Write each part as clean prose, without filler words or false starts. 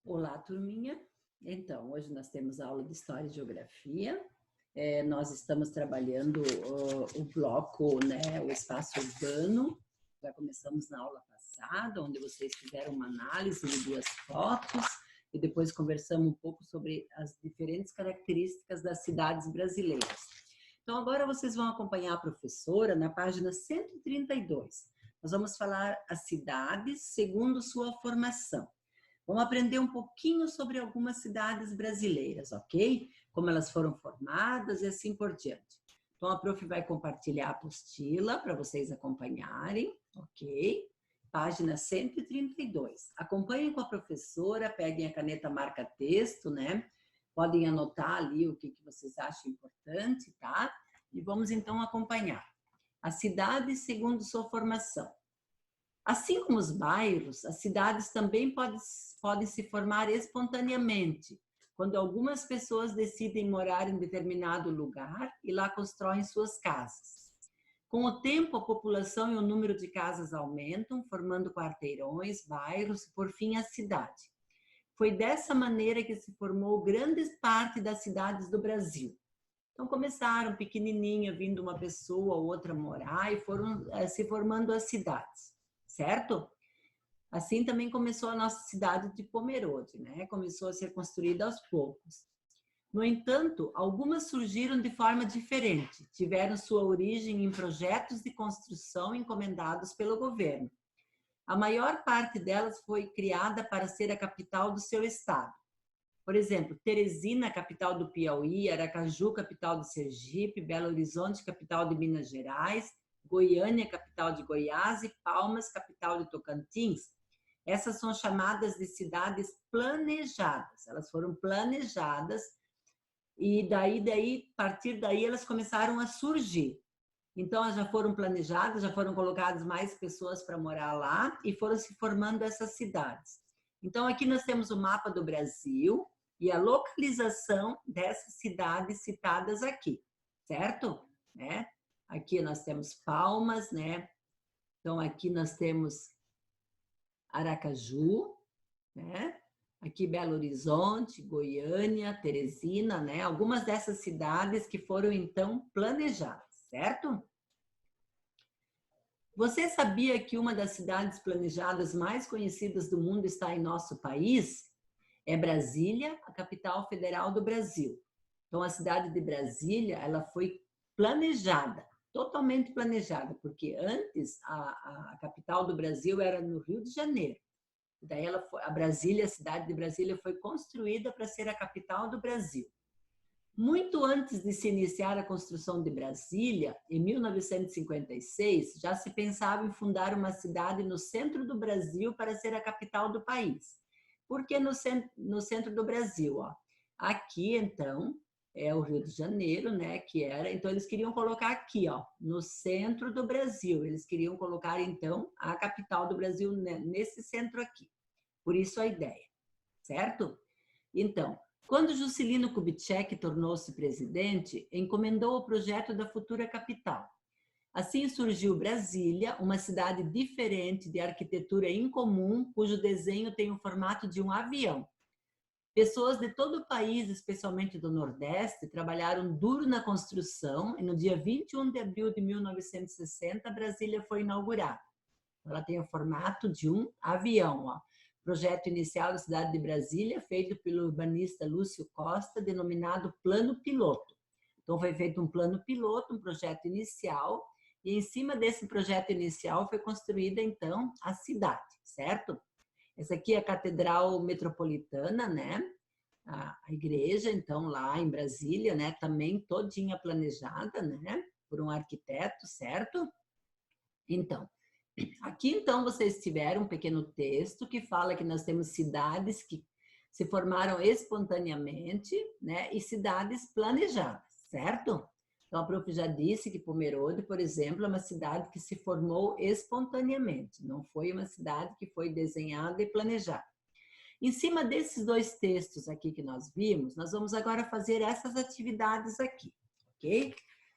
Olá, turminha. Então, hoje nós temos aula de História e Geografia. Nós estamos trabalhando o bloco, né, o espaço urbano. Já começamos na aula passada, onde vocês fizeram uma análise de 2 fotos e depois conversamos um pouco sobre as diferentes características das cidades brasileiras. Então, agora vocês vão acompanhar a professora na página 132. Nós vamos falar as cidades segundo sua formação. Vamos aprender um pouquinho sobre algumas cidades brasileiras, ok? Como elas foram formadas e assim por diante. Então, a prof vai compartilhar a apostila para vocês acompanharem, ok? Página 132. Acompanhem com a professora, peguem a caneta marca-texto, né? Podem anotar ali o que vocês acham importante, tá? E vamos então acompanhar. A cidade segundo sua formação. Assim como os bairros, as cidades também podem se formar espontaneamente, quando algumas pessoas decidem morar em determinado lugar e lá constroem suas casas. Com o tempo, a população e o número de casas aumentam, formando quarteirões, bairros e, por fim, a cidade. Foi dessa maneira que se formou grande parte das cidades do Brasil. Então, começaram pequenininha, vindo uma pessoa ou outra morar e foram se formando as cidades. Certo? Assim também começou a nossa cidade de Pomerode, né? Começou a ser construída aos poucos. No entanto, algumas surgiram de forma diferente, tiveram sua origem em projetos de construção encomendados pelo governo. A maior parte delas foi criada para ser a capital do seu estado. Por exemplo, Teresina, capital do Piauí, Aracaju, capital do Sergipe, Belo Horizonte, capital de Minas Gerais, Goiânia, capital de Goiás, e Palmas, capital de Tocantins. Essas são chamadas de cidades planejadas. Elas foram planejadas e a partir daí elas começaram a surgir. Então, elas já foram planejadas, já foram colocadas mais pessoas para morar lá e foram se formando essas cidades. Então, aqui nós temos o mapa do Brasil e a localização dessas cidades citadas aqui, certo? Né? Aqui nós temos Palmas, né? Então, aqui nós temos Aracaju, né? Aqui Belo Horizonte, Goiânia, Teresina, né? Algumas dessas cidades que foram, então, planejadas, certo? Você sabia que uma das cidades planejadas mais conhecidas do mundo está em nosso país? É Brasília, a capital federal do Brasil. Então, a cidade de Brasília, ela foi planejada, totalmente planejada, porque antes a capital do Brasil era no Rio de Janeiro. Daí a cidade de Brasília foi construída para ser a capital do Brasil. Muito antes de se iniciar a construção de Brasília, em 1956, já se pensava em fundar uma cidade no centro do Brasil para ser a capital do país. Por que no centro do Brasil? Ó? Aqui, então, é o Rio de Janeiro, né? Então, eles queriam colocar aqui, ó, no centro do Brasil. Eles queriam colocar, então, a capital do Brasil nesse centro aqui. Por isso a ideia, certo? Então, quando Juscelino Kubitschek tornou-se presidente, encomendou o projeto da futura capital. Assim surgiu Brasília, uma cidade diferente, de arquitetura incomum, cujo desenho tem o formato de um avião. Pessoas de todo o país, especialmente do Nordeste, trabalharam duro na construção e no dia 21 de abril de 1960, Brasília foi inaugurada. Ela tem o formato de um avião, ó. Projeto inicial da cidade de Brasília, feito pelo urbanista Lúcio Costa, denominado Plano Piloto. Então, foi feito um plano piloto, um projeto inicial, e em cima desse projeto inicial foi construída, então, a cidade, certo? Essa aqui é a Catedral Metropolitana, né? A igreja, então, lá em Brasília, né? Também todinha planejada, né? Por um arquiteto, certo? Então, aqui, então, vocês tiveram um pequeno texto que fala que nós temos cidades que se formaram espontaneamente, né, e cidades planejadas, certo? Então, a prof já disse que Pomerode, por exemplo, é uma cidade que se formou espontaneamente, não foi uma cidade que foi desenhada e planejada. Em cima desses 2 textos aqui que nós vimos, nós vamos agora fazer essas atividades aqui, ok?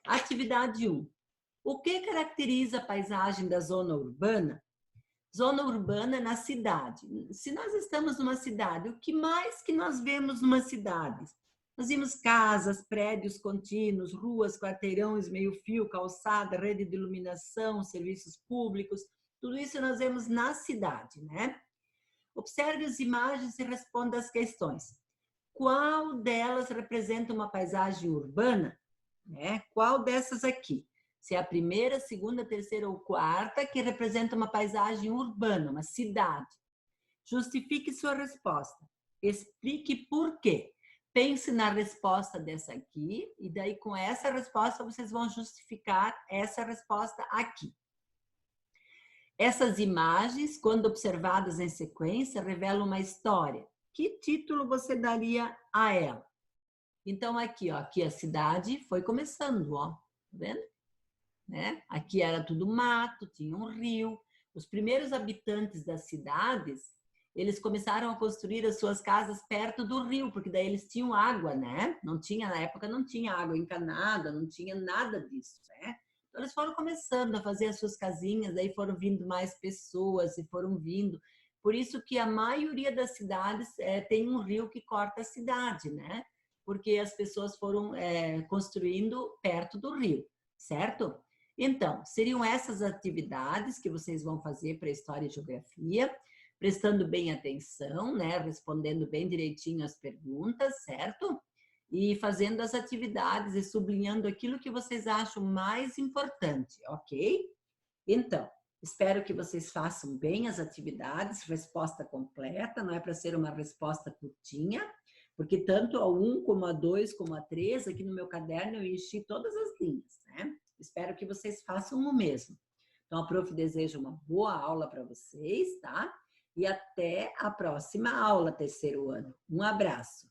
Atividade 1. O que caracteriza a paisagem da zona urbana? Zona urbana na cidade. Se nós estamos numa cidade, o que mais que nós vemos numa cidade? Nós vimos casas, prédios contínuos, ruas, quarteirões, meio-fio, calçada, rede de iluminação, serviços públicos. Tudo isso nós vemos na cidade, né? Observe as imagens e responda as questões. Qual delas representa uma paisagem urbana? Né? Qual dessas aqui? Se é a primeira, segunda, terceira ou quarta que representa uma paisagem urbana, uma cidade. Justifique sua resposta. Explique por quê. Pense na resposta dessa aqui e daí com essa resposta vocês vão justificar essa resposta aqui. Essas imagens, quando observadas em sequência, revelam uma história. Que título você daria a ela? Então, aqui, ó, aqui a cidade foi começando, ó, tá vendo? Né? Aqui era tudo mato, tinha um rio. Os primeiros habitantes das cidades, eles começaram a construir as suas casas perto do rio, porque daí eles tinham água, né? Não tinha, na época não tinha água encanada, não tinha nada disso, né? Então, eles foram começando a fazer as suas casinhas, daí foram vindo mais pessoas e foram vindo. Por isso que a maioria das cidades tem um rio que corta a cidade, né? Porque as pessoas foram construindo perto do rio, certo? Então, seriam essas atividades que vocês vão fazer para História e Geografia, prestando bem atenção, né? Respondendo bem direitinho as perguntas, certo? E fazendo as atividades e sublinhando aquilo que vocês acham mais importante, ok? Então, espero que vocês façam bem as atividades, resposta completa, não é para ser uma resposta curtinha, porque tanto a 1, como a 2, como a 3, aqui no meu caderno eu enchi todas as linhas, né? Espero que vocês façam o mesmo. Então, a prof deseja uma boa aula para vocês, tá? E até a próxima aula, terceiro ano. Um abraço.